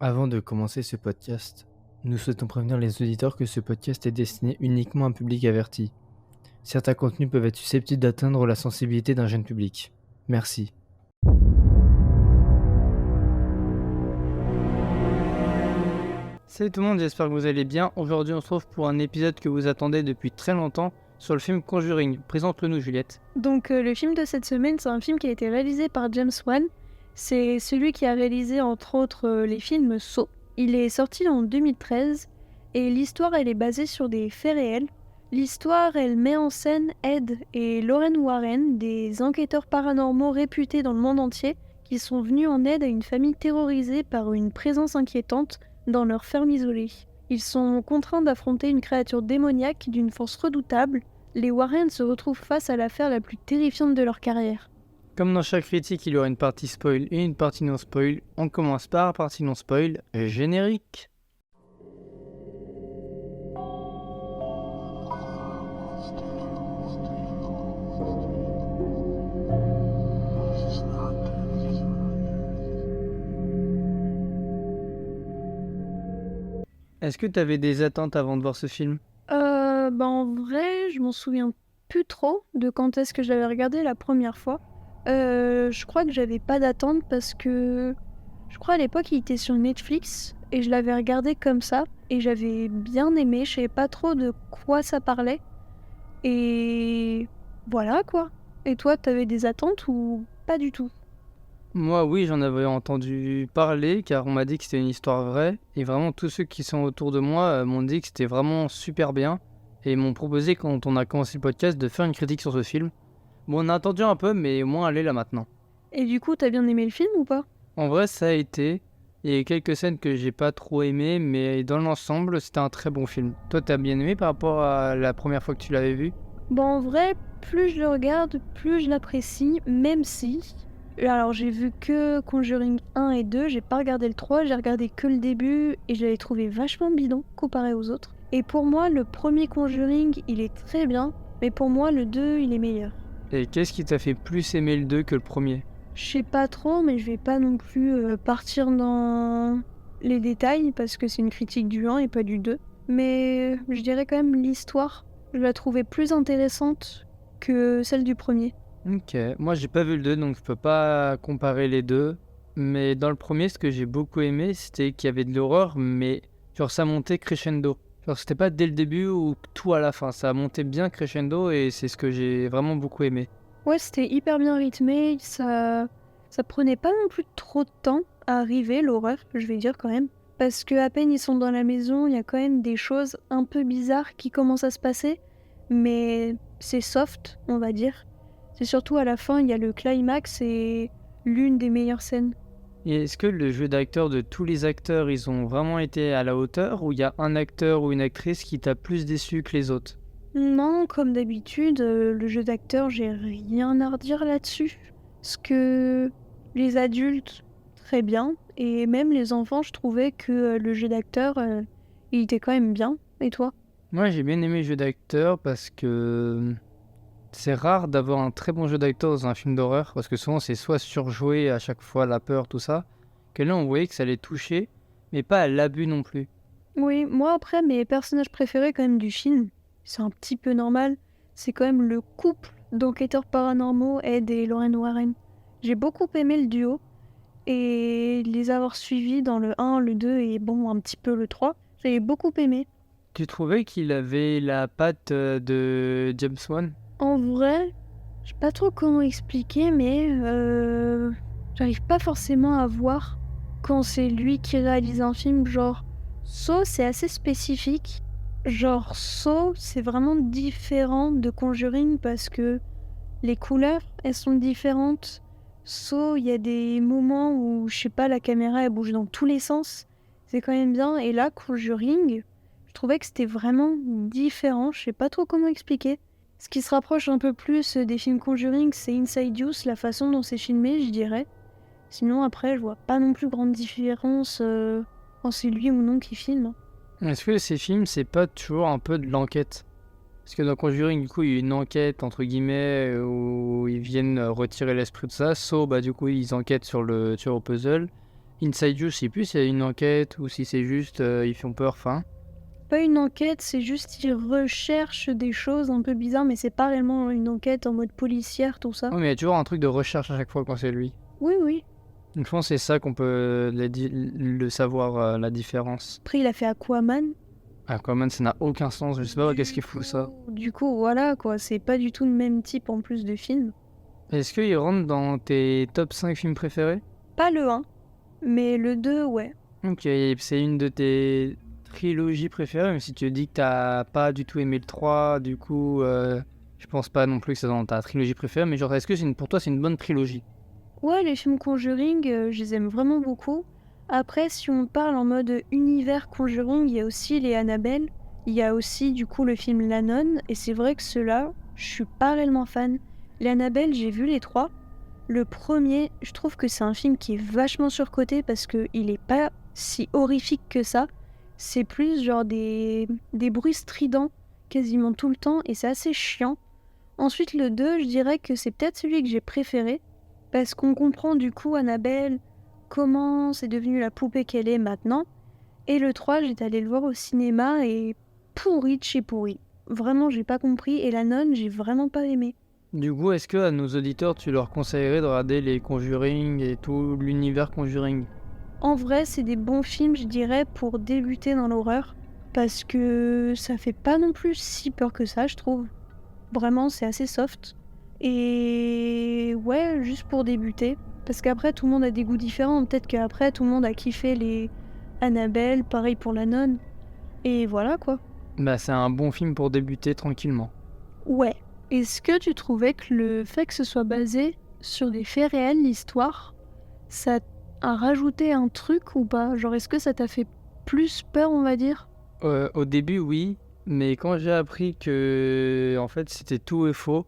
Avant de commencer ce podcast, nous souhaitons prévenir les auditeurs que ce podcast est destiné uniquement à un public averti. Certains contenus peuvent être susceptibles d'atteindre la sensibilité d'un jeune public. Merci. Salut tout le monde, j'espère que vous allez bien. Aujourd'hui, on se retrouve pour un épisode que vous attendez depuis très longtemps sur le film Conjuring. Présente-le nous, Juliette. Donc le film de cette semaine, c'est un film qui a été réalisé par James Wan. C'est celui qui a réalisé entre autres les films Saw. Il est sorti en 2013 et l'histoire elle est basée sur des faits réels. L'histoire elle met en scène Ed et Lorraine Warren, des enquêteurs paranormaux réputés dans le monde entier, qui sont venus en aide à une famille terrorisée par une présence inquiétante dans leur ferme isolée. Ils sont contraints d'affronter une créature démoniaque d'une force redoutable. Les Warren se retrouvent face à l'affaire la plus terrifiante de leur carrière. Comme dans chaque critique, il y aura une partie spoil et une partie non spoil. On commence par la partie non spoil, générique. Est-ce que tu avais des attentes avant de voir ce film ? En vrai, je m'en souviens plus trop de quand est-ce que je l'avais regardé la première fois. Je crois que j'avais pas d'attente parce que je crois à l'époque il était sur Netflix et je l'avais regardé comme ça et j'avais bien aimé, je savais pas trop de quoi ça parlait et voilà quoi. Et toi, t'avais des attentes ou pas du tout? Moi, oui, j'en avais entendu parler car on m'a dit que c'était une histoire vraie et vraiment tous ceux qui sont autour de moi m'ont dit que c'était vraiment super bien et m'ont proposé quand on a commencé le podcast de faire une critique sur ce film. Bon, on a attendu un peu mais au moins elle est là maintenant. Et du coup, t'as bien aimé le film ou pas? En vrai, ça a été. Il y a quelques scènes que j'ai pas trop aimées mais dans l'ensemble, c'était un très bon film. Toi, t'as bien aimé par rapport à la première fois que tu l'avais vu ? Bon, en vrai, plus je le regarde, plus je l'apprécie, même si... Alors, j'ai vu que Conjuring 1 et 2, j'ai pas regardé le 3, j'ai regardé que le début et je l'avais trouvé vachement bidon comparé aux autres. Et pour moi, le premier Conjuring, il est très bien, mais pour moi, le 2, il est meilleur. Et qu'est-ce qui t'a fait plus aimer le 2 que le premier ? Je sais pas trop, mais je vais pas non plus partir dans les détails parce que c'est une critique du 1 et pas du 2. Mais je dirais quand même l'histoire, je la trouvais plus intéressante que celle du premier. Ok, moi j'ai pas vu le 2 donc je peux pas comparer les deux. Mais dans le premier, ce que j'ai beaucoup aimé, c'était qu'il y avait de l'horreur, mais genre ça montait crescendo. Genre c'était pas dès le début ou tout à la fin, ça montait bien crescendo et c'est ce que j'ai vraiment beaucoup aimé. Ouais, c'était hyper bien rythmé, ça prenait pas non plus trop de temps à arriver, l'horreur, je vais dire quand même. Parce que à peine ils sont dans la maison, il y a quand même des choses un peu bizarres qui commencent à se passer, mais c'est soft, on va dire. C'est surtout à la fin, il y a le climax et l'une des meilleures scènes. Et est-ce que le jeu d'acteur de tous les acteurs, ils ont vraiment été à la hauteur ou il y a un acteur ou une actrice qui t'a plus déçu que les autres ? Non, comme d'habitude, le jeu d'acteur, j'ai rien à redire là-dessus. Parce que les adultes, très bien. Et même les enfants, je trouvais que le jeu d'acteur, il était quand même bien. Et toi? Moi j'ai bien aimé le jeu d'acteur parce que c'est rare d'avoir un très bon jeu d'acteur dans un film d'horreur, parce que souvent c'est soit surjoué à chaque fois, la peur, tout ça, que là on voyait que ça les touchait, mais pas à l'abus non plus. Oui, moi après, mes personnages préférés quand même du film, c'est un petit peu normal, c'est quand même le couple d'enquêteurs paranormaux, Ed et Lorraine Warren. J'ai beaucoup aimé le duo, et les avoir suivis dans le 1, le 2 et bon, un petit peu le 3, j'ai beaucoup aimé. Tu trouvais qu'il avait la patte de James Wan ? En vrai, je sais pas trop comment expliquer, mais j'arrive pas forcément à voir quand c'est lui qui réalise un film. Genre, Saw, c'est assez spécifique. Genre, Saw, c'est vraiment différent de Conjuring parce que les couleurs, elles sont différentes. Saw, il y a des moments où, je sais pas, la caméra, elle bouge dans tous les sens. C'est quand même bien. Et là, Conjuring, je trouvais que c'était vraiment différent. Je sais pas trop comment expliquer. Ce qui se rapproche un peu plus des films Conjuring, c'est Insidious, la façon dont c'est filmé, je dirais. Sinon, après, je vois pas non plus grande différence quand c'est lui ou non qui filme. Est-ce que ces films, c'est pas toujours un peu de l'enquête ? Parce que dans Conjuring, du coup, il y a une enquête, entre guillemets, où ils viennent retirer l'esprit de ça. Saw, bah du coup, ils enquêtent sur le tueur au puzzle. Inside You, je sais plus s'il y a une enquête ou si c'est juste ils font peur, fin. Pas une enquête, c'est juste qu'ils recherchent des choses un peu bizarres, mais c'est pas réellement une enquête en mode policière, tout ça. Ouais, mais il y a toujours un truc de recherche à chaque fois quand c'est lui. Oui, oui. Donc je pense que c'est ça qu'on peut le savoir, la différence. Après, il a fait Aquaman. Aquaman, ça n'a aucun sens, je sais pas qu'est-ce qu'il fout ça. Du coup, voilà, quoi. C'est pas du tout le même type en plus de film. Est-ce qu'il rentre dans tes top 5 films préférés? Pas le 1, mais le 2, ouais. Ok, c'est une de tes trilogies préférées, même si tu dis que t'as pas du tout aimé le 3, du coup, je pense pas non plus que c'est dans ta trilogie préférée, mais genre, est-ce que pour toi c'est une bonne trilogie? Ouais, les films Conjuring, je les aime vraiment beaucoup. Après, si on parle en mode univers Conjuring, il y a aussi les Annabelle. Il y a aussi, du coup, le film La Nonne. Et c'est vrai que ceux-là, je suis pas réellement fan. Les Annabelle, j'ai vu les 3. Le premier, je trouve que c'est un film qui est vachement surcoté parce qu'il est pas si horrifique que ça. C'est plus genre des bruits stridents quasiment tout le temps et c'est assez chiant. Ensuite, le 2, je dirais que c'est peut-être celui que j'ai préféré parce qu'on comprend du coup Annabelle, comment c'est devenu la poupée qu'elle est maintenant. Et le 3, j'étais allée le voir au cinéma et pourri de chez pourri. Vraiment, j'ai pas compris et La Nonne, j'ai vraiment pas aimé. Du coup, est-ce que à nos auditeurs, tu leur conseillerais de regarder les Conjuring et tout l'univers Conjuring? En vrai, c'est des bons films, je dirais, pour débuter dans l'horreur. Parce que ça fait pas non plus si peur que ça, je trouve. Vraiment, c'est assez soft. Et ouais, juste pour débuter. Parce qu'après, tout le monde a des goûts différents. Peut-être qu'après, tout le monde a kiffé les Annabelle, pareil pour La Nonne. Et voilà quoi. Bah, c'est un bon film pour débuter tranquillement. Ouais. Est-ce que tu trouvais que le fait que ce soit basé sur des faits réels, l'histoire, ça a rajouté un truc ou pas? Genre, est-ce que ça t'a fait plus peur, on va dire? Au début, oui, mais quand j'ai appris que en fait c'était tout et faux,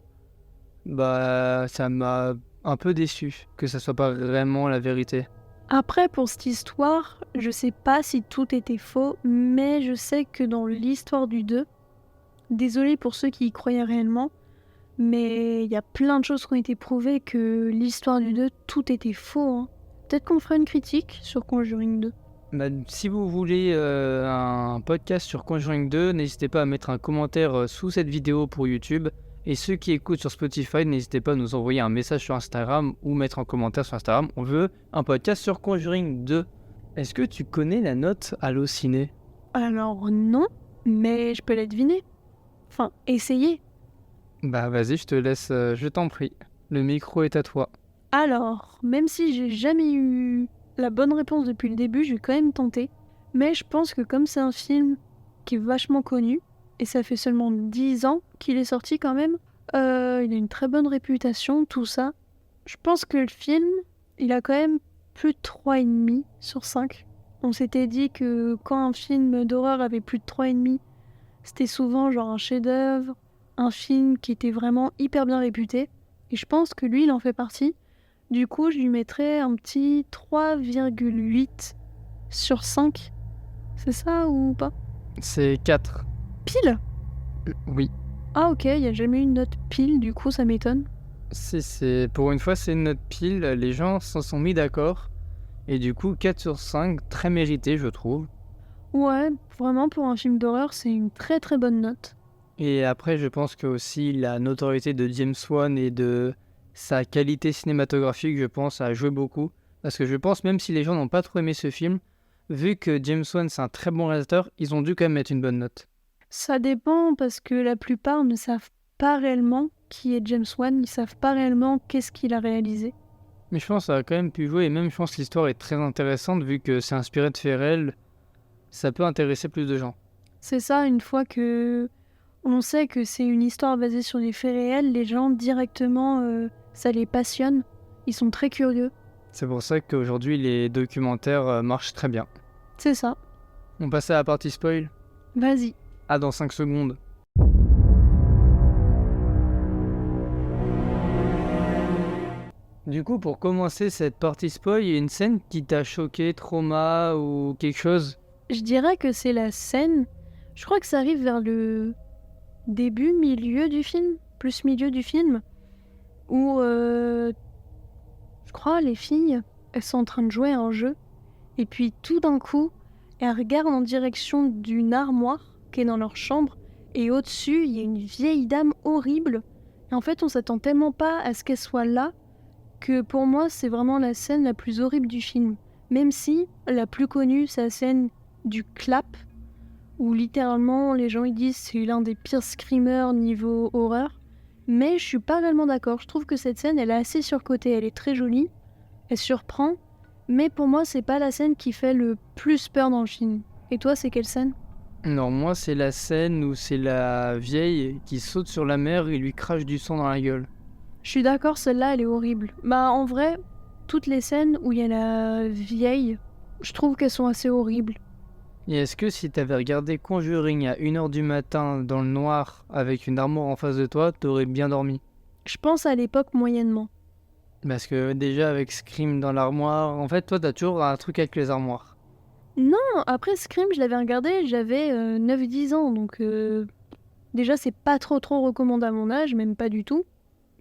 bah ça m'a un peu déçu que ça soit pas vraiment la vérité. Après, pour cette histoire, je sais pas si tout était faux, mais je sais que dans l'histoire du 2, désolé pour ceux qui y croyaient réellement, mais il y a plein de choses qui ont été prouvées que l'histoire du 2, tout était faux. Hein. Peut-être qu'on fera une critique sur Conjuring 2. Bah, si vous voulez un podcast sur Conjuring 2, n'hésitez pas à mettre un commentaire sous cette vidéo pour YouTube. Et ceux qui écoutent sur Spotify, n'hésitez pas à nous envoyer un message sur Instagram ou mettre un commentaire sur Instagram. On veut un podcast sur Conjuring 2. Est-ce que tu connais la note Allociné? Alors non, mais je peux la deviner. Enfin, essayer. Bah vas-y, je te laisse, je t'en prie. Le micro est à toi. Alors, même si j'ai jamais eu la bonne réponse depuis le début, je vais quand même tenter. Mais je pense que comme c'est un film qui est vachement connu, et ça fait seulement 10 ans qu'il est sorti quand même, il a une très bonne réputation, tout ça. Je pense que le film, il a quand même plus de 3,5 sur 5. On s'était dit que quand un film d'horreur avait plus de 3,5, c'était souvent genre un chef-d'œuvre, un film qui était vraiment hyper bien réputé. Et je pense que lui, il en fait partie. Du coup, je lui mettrais un petit 3,8 sur 5. C'est ça ou pas? C'est 4. Pile? Oui. Ah ok, il n'y a jamais eu une note pile, du coup ça m'étonne. Pour une fois, c'est une note pile. Les gens s'en sont mis d'accord. Et du coup, 4 sur 5, très mérité, je trouve. Ouais, vraiment pour un film d'horreur, c'est une très très bonne note. Et après, je pense que aussi la notoriété de James Wan et de sa qualité cinématographique, je pense, a joué beaucoup. Parce que je pense, même si les gens n'ont pas trop aimé ce film, vu que James Wan c'est un très bon réalisateur, ils ont dû quand même mettre une bonne note. Ça dépend parce que la plupart ne savent pas réellement qui est James Wan, ils savent pas réellement qu'est-ce qu'il a réalisé. Mais je pense que ça a quand même pu jouer, et même je pense que l'histoire est très intéressante, vu que c'est inspiré de faits réels, ça peut intéresser plus de gens. C'est ça, une fois que on sait que c'est une histoire basée sur des faits réels, les gens directement, ça les passionne, ils sont très curieux. C'est pour ça qu'aujourd'hui les documentaires marchent très bien. C'est ça. On passe à la partie spoil. Vas-y. Ah, dans 5 secondes. Du coup, pour commencer cette partie spoil, il y a une scène qui t'a choqué, trauma ou quelque chose? Je dirais que c'est la scène, je crois que ça arrive vers le début, milieu du film, plus milieu du film, où je crois les filles, elles sont en train de jouer à un jeu, Et puis tout d'un coup, elle regarde en direction d'une armoire qui est dans leur chambre. Et au-dessus, il y a une vieille dame horrible. Et en fait, on s'attend tellement pas à ce qu'elle soit là que pour moi, c'est vraiment la scène la plus horrible du film. Même si la plus connue, c'est la scène du clap, où littéralement les gens ils disent c'est l'un des pires screamers niveau horreur. Mais je suis pas réellement d'accord. Je trouve que cette scène, elle est assez surcotée. Elle est très jolie, elle surprend. Mais pour moi, c'est pas la scène qui fait le plus peur dans le film. Et toi, c'est quelle scène ? Non, moi, c'est la scène où c'est la vieille qui saute sur la mère et lui crache du sang dans la gueule. Je suis d'accord, celle-là, elle est horrible. Bah, en vrai, toutes les scènes où il y a la vieille, je trouve qu'elles sont assez horribles. Et est-ce que si t'avais regardé Conjuring à 1h du matin dans le noir avec une armoire en face de toi, t'aurais bien dormi? Je pense à l'époque moyennement. Parce que déjà avec Scream dans l'armoire, en fait toi t'as toujours un truc avec les armoires. Non, après Scream, je l'avais regardé, j'avais 9-10 ans, donc déjà c'est pas trop recommandé à mon âge, même pas du tout.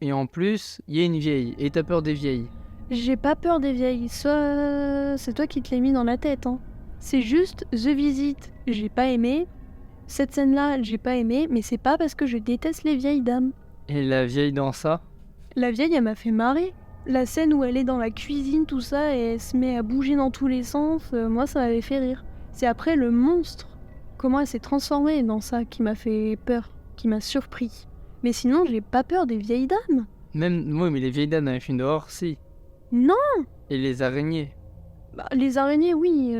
Et en plus, il y a une vieille, et t'as peur des vieilles. J'ai pas peur des vieilles, soit c'est toi qui te l'as mis dans la tête, hein. C'est juste The Visit, j'ai pas aimé. Cette scène-là, j'ai pas aimé, mais c'est pas parce que je déteste les vieilles dames. Et la vieille dans ça? La vieille, elle m'a fait marrer. La scène où elle est dans la cuisine, tout ça, et elle se met à bouger dans tous les sens, moi ça m'avait fait rire. C'est après le monstre, comment elle s'est transformée dans ça, qui m'a fait peur, qui m'a surpris. Mais sinon, j'ai pas peur des vieilles dames. Même, moi, mais les vieilles dames dans les films d'horreur, si. Non, Et les araignées. bah, les araignées, oui,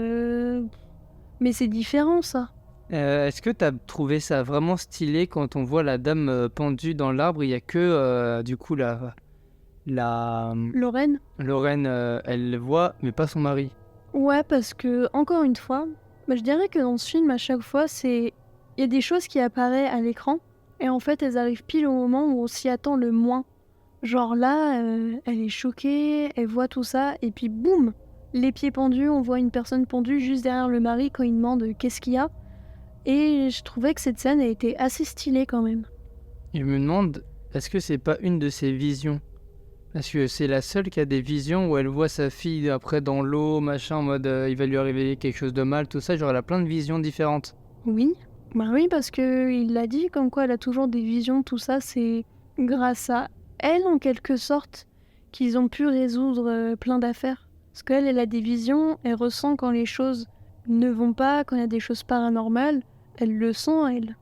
mais c'est différent ça. Est-ce que t'as trouvé ça vraiment stylé quand on voit la dame pendue dans l'arbre? Il y a que, du coup, la Lorraine? Lorraine, elle le voit, mais pas son mari. Ouais, parce que, encore une fois, bah, je dirais que dans ce film, à chaque fois, c'est... Il y a des choses qui apparaissent à l'écran, et en fait, elles arrivent pile au moment où on s'y attend le moins. Genre là, elle est choquée, elle voit tout ça, et puis boum, les pieds pendus, on voit une personne pendue juste derrière le mari quand il demande qu'est-ce qu'il y a. Et je trouvais que cette scène a été assez stylée quand même. Et je me demande, est-ce que c'est pas une de ses visions? Parce que c'est la seule qui a des visions où elle voit sa fille après dans l'eau, machin, en mode il va lui arriver quelque chose de mal, tout ça, genre elle a plein de visions différentes. Oui, bah oui, parce que il l'a dit, comme quoi elle a toujours des visions, tout ça, c'est grâce à elle, en quelque sorte, qu'ils ont pu résoudre plein d'affaires. Parce qu'elle, elle a des visions, elle ressent quand les choses ne vont pas, quand il y a des choses paranormales, elle le sent, elle.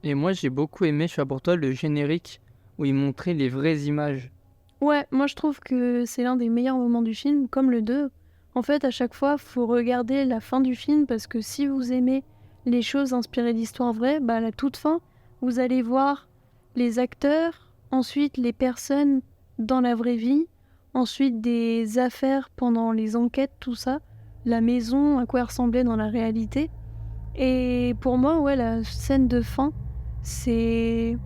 Et moi j'ai beaucoup aimé, je sais pas pour toi, le générique où il montrait les vraies images. Ouais, moi je trouve que c'est l'un des meilleurs moments du film, comme le 2. En fait, à chaque fois, faut regarder la fin du film, parce que si vous aimez les choses inspirées d'histoires vraies, bah à la toute fin, vous allez voir les acteurs, ensuite les personnes dans la vraie vie, ensuite des affaires pendant les enquêtes, tout ça, la maison, à quoi elle ressemblait dans la réalité. Et pour moi, ouais, la scène de fin, c'est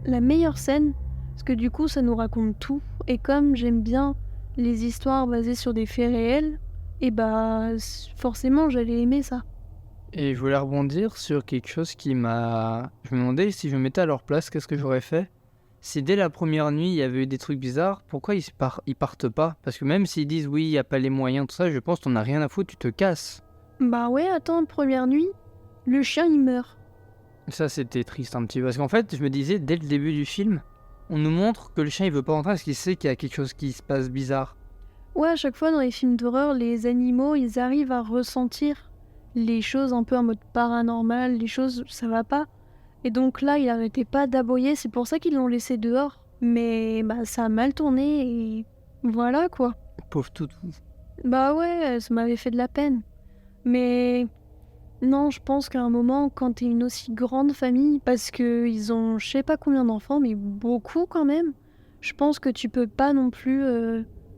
la meilleure scène, parce que du coup, ça nous raconte tout. Et comme j'aime bien les histoires basées sur des faits réels, et bah forcément, j'allais aimer ça. Et je voulais rebondir sur quelque chose qui m'a... Je me demandais si je me mettais à leur place, qu'est-ce que j'aurais fait? Si dès la première nuit, il y avait eu des trucs bizarres, pourquoi ils partent pas? Parce que même s'ils disent oui, il n'y a pas les moyens, tout ça, je pense que t'en as rien à foutre, tu te casses. Bah ouais, attends, première nuit, le chien il meurt. Ça, c'était triste un petit peu. Parce qu'en fait, je me disais, dès le début du film, on nous montre que le chien, il veut pas rentrer parce qu'il sait qu'il y a quelque chose qui se passe bizarre. Ouais, à chaque fois dans les films d'horreur, les animaux, ils arrivent à ressentir les choses un peu en mode paranormal, les choses, ça va pas. Et donc là, il arrêtait pas d'aboyer, c'est pour ça qu'ils l'ont laissé dehors. Mais bah ça a mal tourné et voilà quoi. Pauvre toutou. Bah ouais, ça m'avait fait de la peine. Mais non, je pense qu'à un moment, quand t'es une aussi grande famille, parce que ils ont je sais pas combien d'enfants, mais beaucoup quand même, je pense que tu peux pas non plus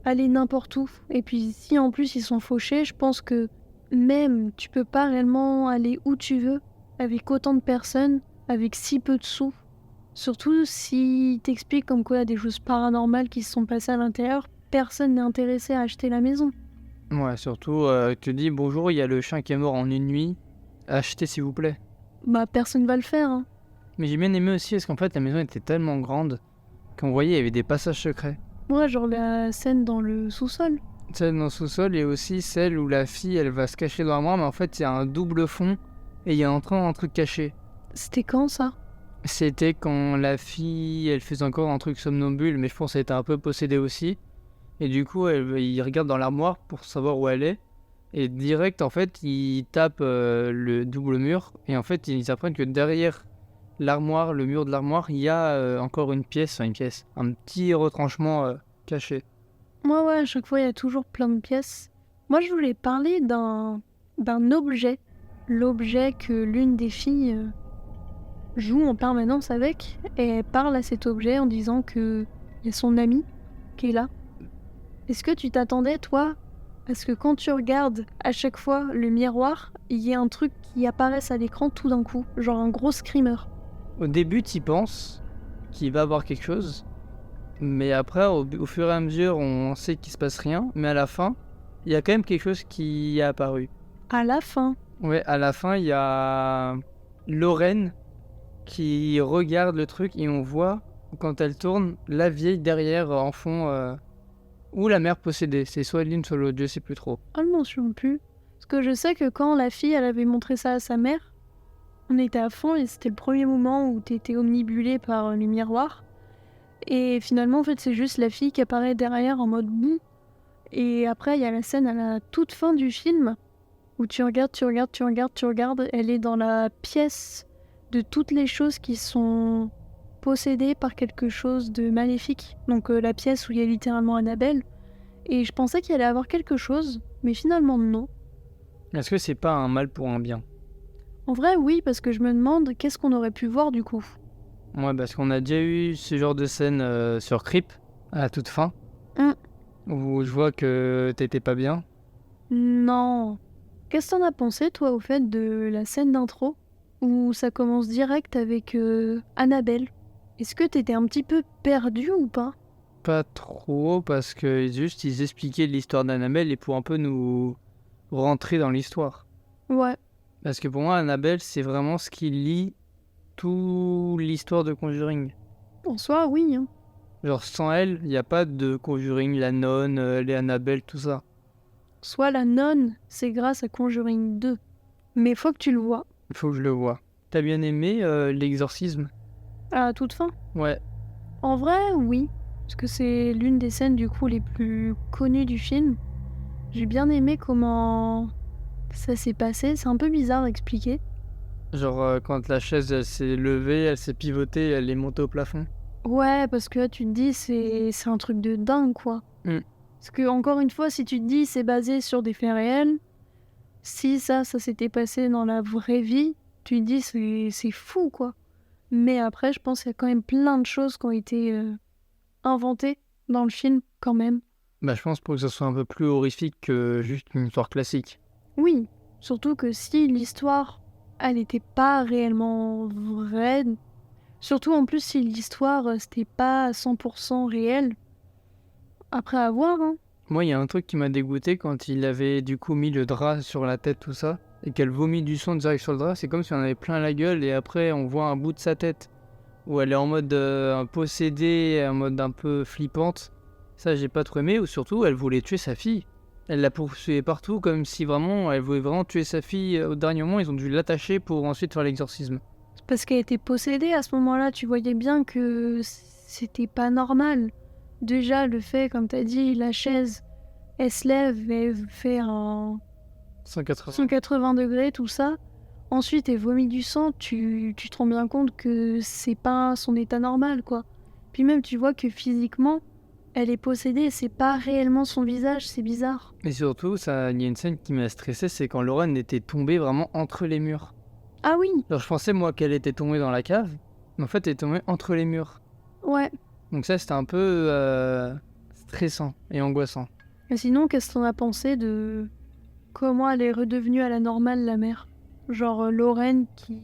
aller n'importe où. Et puis si en plus ils sont fauchés, je pense que même tu peux pas réellement aller où tu veux, avec autant de personnes, avec si peu de sous. Surtout si t'expliques comme quoi il y a des choses paranormales qui se sont passées à l'intérieur, personne n'est intéressé à acheter la maison. Ouais, surtout, tu te dis bonjour, il y a le chien qui est mort en une nuit, achetez s'il vous plaît. Bah personne va le faire, hein. Mais j'ai bien aimé aussi parce qu'en fait, la maison était tellement grande qu'on voyait, il y avait des passages secrets. Ouais, genre la scène dans le sous-sol. Celle dans le sous-sol et aussi celle où la fille, elle va se cacher dans l'armoire, mais en fait, il y a un double fond et il y a un truc caché. C'était quand ça? C'était quand la fille, elle faisait encore un truc somnambule, mais je pense qu'elle était un peu possédée aussi. Et du coup, il regarde dans l'armoire pour savoir où elle est. Et direct, en fait, il tape le double mur. Et en fait, ils apprennent que derrière l'armoire, le mur de l'armoire, il y a encore une pièce, un petit retranchement caché. Ouais, à chaque fois, il y a toujours plein de pièces. Moi, je voulais parler d'un objet. L'objet que l'une des filles joue en permanence avec. Et elle parle à cet objet en disant qu'il y a son ami qui est là. Est-ce que tu t'attendais, toi, à ce que quand tu regardes à chaque fois le miroir, il y ait un truc qui apparaisse à l'écran tout d'un coup, genre un gros screamer? Au début, tu penses qu'il va avoir quelque chose. Mais après, au fur et à mesure, on sait qu'il se passe rien. Mais à la fin, il y a quand même quelque chose qui est apparu. À la fin. Ouais, à la fin, il y a Lorraine qui regarde le truc et on voit, quand elle tourne, la vieille derrière en fond, ou la mère possédée. C'est soit l'une, soit l'autre, je sais plus trop. Oh, je m'en souviens plus. Parce que je sais que quand la fille, elle avait montré ça à sa mère, on était à fond et c'était le premier moment où t'étais omnibulé par le miroir. Et finalement, en fait, c'est juste la fille qui apparaît derrière en mode boue. Et après, il y a la scène à la toute fin du film où tu regardes, elle est dans la pièce de toutes les choses qui sont possédées par quelque chose de maléfique. Donc la pièce où il y a littéralement Annabelle. Et je pensais qu'il allait avoir quelque chose, mais finalement non. Est-ce que c'est pas un mal pour un bien? En vrai, oui, parce que je me demande qu'est-ce qu'on aurait pu voir du coup. Ouais, parce qu'on a déjà eu ce genre de scène sur Creep, à la toute fin, où je vois que t'étais pas bien. Non. Qu'est-ce que t'en as pensé, toi, au fait de la scène d'intro où ça commence direct avec Annabelle? Est-ce que t'étais un petit peu perdu ou pas? Pas trop, parce que juste ils expliquaient l'histoire d'Annabelle et pour un peu nous rentrer dans l'histoire. Ouais. Parce que pour moi, Annabelle, c'est vraiment ce qui lie toute l'histoire de Conjuring. En soi, oui. Hein. Genre, sans elle, il n'y a pas de Conjuring, la nonne, les Annabelle, tout ça. Soit la nonne, c'est grâce à Conjuring 2. Mais faut que tu le vois. Il faut que je le vois. T'as bien aimé l'exorcisme? À la toute fin. Ouais. En vrai, oui. Parce que c'est l'une des scènes, du coup, les plus connues du film. J'ai bien aimé comment ça s'est passé. C'est un peu bizarre à expliquer. Genre, quand la chaise, elle s'est levée, elle s'est pivotée, elle est montée au plafond. Ouais, parce que là, tu te dis, c'est un truc de dingue, quoi. Parce que, encore une fois, si tu te dis c'est basé sur des faits réels, si ça s'était passé dans la vraie vie, tu te dis c'est fou, quoi. Mais après, je pense qu'il y a quand même plein de choses qui ont été inventées dans le film, quand même. Bah, je pense pour que ça soit un peu plus horrifique que juste une histoire classique. Oui, surtout que si l'histoire, elle n'était pas réellement vraie, surtout en plus si l'histoire, c'était pas à 100% réel, après à voir, hein. Moi, il y a un truc qui m'a dégoûté quand il avait du coup mis le drap sur la tête, tout ça, et qu'elle vomit du sang direct sur le drap. C'est comme si on avait plein la gueule et après on voit un bout de sa tête où elle est en mode possédée, en mode un peu flippante. Ça, j'ai pas trop aimé. Ou surtout, elle voulait tuer sa fille. Elle la poursuivait partout comme si vraiment elle voulait vraiment tuer sa fille. Au dernier moment, ils ont dû l'attacher pour ensuite faire l'exorcisme. Parce qu'elle était possédée à ce moment-là, tu voyais bien que c'était pas normal. Déjà, le fait, comme t'as dit, la chaise, elle se lève et elle fait un 180. 180 degrés, tout ça. Ensuite, elle vomit du sang, tu te rends bien compte que c'est pas son état normal, quoi. Puis même, tu vois que physiquement, elle est possédée, c'est pas réellement son visage, c'est bizarre. Et surtout, il y a une scène qui m'a stressé, c'est quand Lorraine était tombée vraiment entre les murs. Ah oui. Alors je pensais moi qu'elle était tombée dans la cave, mais en fait elle est tombée entre les murs. Ouais. Donc ça c'était un peu stressant et angoissant. Et sinon, qu'est-ce que t'en as pensé de comment elle est redevenue à la normale, la mère? Genre Lorraine qui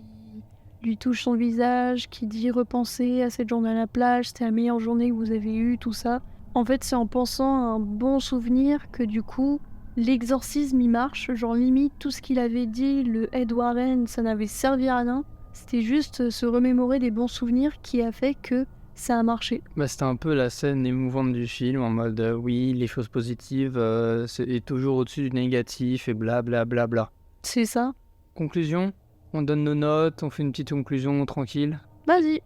lui touche son visage, qui dit repenser à cette journée à la plage, c'était la meilleure journée que vous avez eue, tout ça. En fait, c'est en pensant à un bon souvenir que du coup, l'exorcisme il marche. Genre limite, tout ce qu'il avait dit, le Ed Warren, ça n'avait servi à rien. C'était juste se remémorer des bons souvenirs qui a fait que ça a marché. Bah, c'était un peu la scène émouvante du film, en mode oui, les choses positives est toujours au-dessus du négatif et bla bla bla bla. C'est ça. Conclusion, on donne nos notes, on fait une petite conclusion tranquille. Vas-y.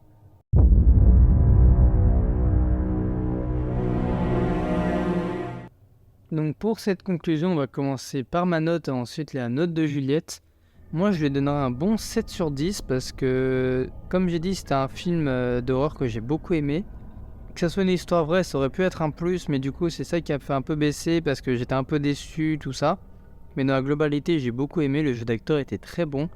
Donc pour cette conclusion, on va commencer par ma note et ensuite la note de Juliette. Moi, je lui donnerai un bon 7 sur 10 parce que, comme j'ai dit, c'était un film d'horreur que j'ai beaucoup aimé. Que ça soit une histoire vraie, ça aurait pu être un plus, mais du coup, c'est ça qui a fait un peu baisser parce que j'étais un peu déçu, tout ça. Mais dans la globalité, j'ai beaucoup aimé, le jeu d'acteur était très bon.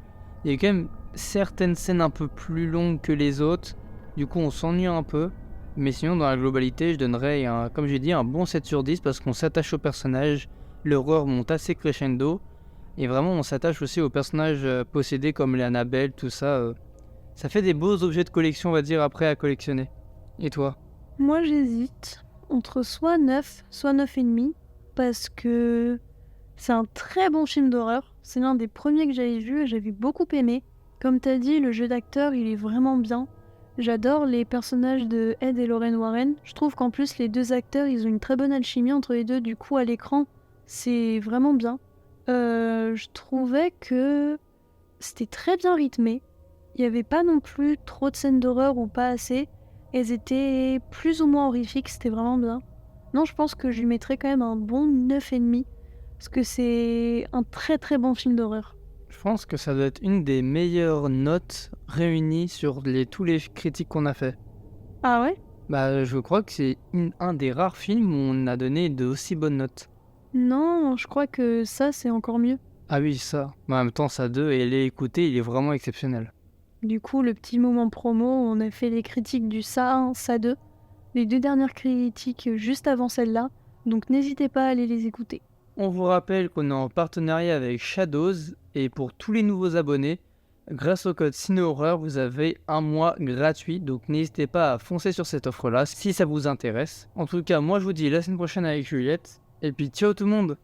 Il y a quand même certaines scènes un peu plus longues que les autres, du coup, on s'ennuie un peu. Mais sinon, dans la globalité, je donnerais, comme j'ai dit, un bon 7 sur 10 parce qu'on s'attache au personnage, l'horreur monte assez crescendo. Et vraiment, on s'attache aussi aux personnages possédés comme les Annabelle, tout ça. Ça fait des beaux objets de collection, on va dire, après à collectionner. Et toi? Moi, j'hésite entre soit 9, soit 9,5, parce que c'est un très bon film d'horreur. C'est l'un des premiers que j'avais vu et j'avais beaucoup aimé. Comme t'as dit, le jeu d'acteur, il est vraiment bien. J'adore les personnages de Ed et Lorraine Warren. Je trouve qu'en plus, les deux acteurs, ils ont une très bonne alchimie entre les deux. Du coup, à l'écran, c'est vraiment bien. Je trouvais que c'était très bien rythmé. Il n'y avait pas non plus trop de scènes d'horreur ou pas assez. Elles étaient plus ou moins horrifiques, c'était vraiment bien. Non, je pense que je lui mettrais quand même un bon 9,5. Parce que c'est un très très bon film d'horreur. Je pense que ça doit être une des meilleures notes réunies sur tous les critiques qu'on a fait. Ah ouais? Bah, je crois que c'est un des rares films où on a donné de aussi bonnes notes. Non, je crois que ça c'est encore mieux. Ah oui, ça. Mais en même temps, ça 2, et l'écouter, il est vraiment exceptionnel. Du coup, le petit moment promo, on a fait les critiques du Ça 1, Ça 2. Les deux dernières critiques juste avant celle-là. Donc n'hésitez pas à aller les écouter. On vous rappelle qu'on est en partenariat avec Shadows, et pour tous les nouveaux abonnés, grâce au code CinéHorreur, vous avez un mois gratuit, donc n'hésitez pas à foncer sur cette offre-là si ça vous intéresse. En tout cas, moi je vous dis la semaine prochaine avec Juliette, et puis ciao tout le monde!